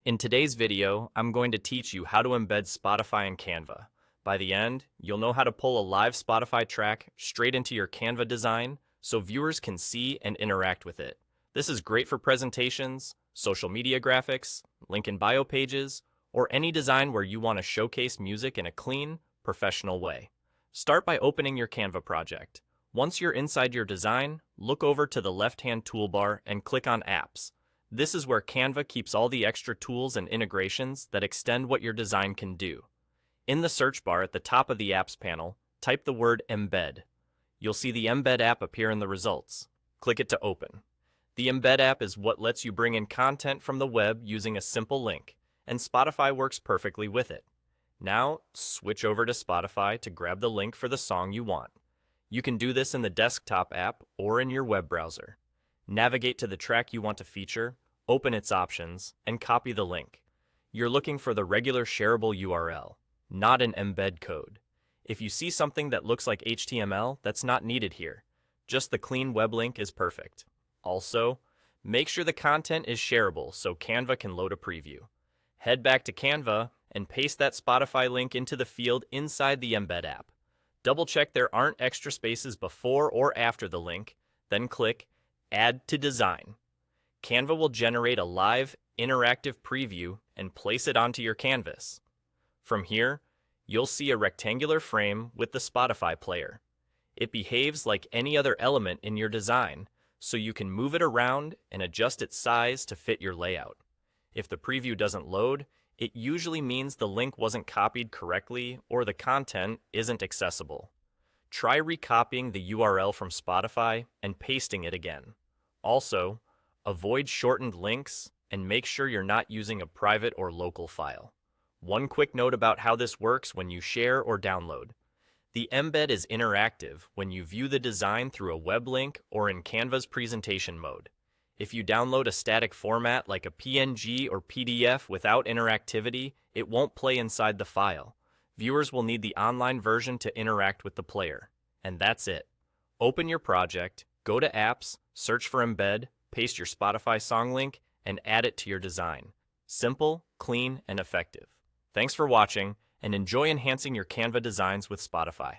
In today's video, I'm going to teach you how to embed Spotify in Canva. By the end, you'll know how to pull a live Spotify track straight into your Canva design so viewers can see and interact with it. This is great for presentations, social media graphics, link in bio pages, or any design where you want to showcase music in a clean, professional way. Start by opening your Canva project. Once you're inside your design, look over to the left-hand toolbar and click on Apps. This is where Canva keeps all the extra tools and integrations that extend what your design can do. In the search bar at the top of the Apps panel, type the word Embed. You'll see the Embed app appear in the results. Click it to open. The Embed app is what lets you bring in content from the web using a simple link, and Spotify works perfectly with it. Now, switch over to Spotify to grab the link for the song you want. You can do this in the desktop app or in your web browser. Navigate to the track you want to feature, open its options, and copy the link. You're looking for the regular shareable URL, not an embed code. If you see something that looks like HTML, that's not needed here. Just the clean web link is perfect. Also, make sure the content is shareable so Canva can load a preview. Head back to Canva and paste that Spotify link into the field inside the Embed app. Double-check there aren't extra spaces before or after the link, then click Add to Design. Canva will generate a live, interactive preview and place it onto your canvas. From here, you'll see a rectangular frame with the Spotify player. It behaves like any other element in your design, so you can move it around and adjust its size to fit your layout. If the preview doesn't load, it usually means the link wasn't copied correctly or the content isn't accessible. Try recopying the URL from Spotify and pasting it again. Also, avoid shortened links and make sure you're not using a private or local file. One quick note about how this works when you share or download. The embed is interactive when you view the design through a web link or in Canva's presentation mode. If you download a static format like a PNG or PDF without interactivity, it won't play inside the file. Viewers will need the online version to interact with the player. And that's it. Open your project, go to Apps, search for Embed, paste your Spotify song link, and add it to your design. Simple, clean, and effective. Thanks for watching, and enjoy enhancing your Canva designs with Spotify.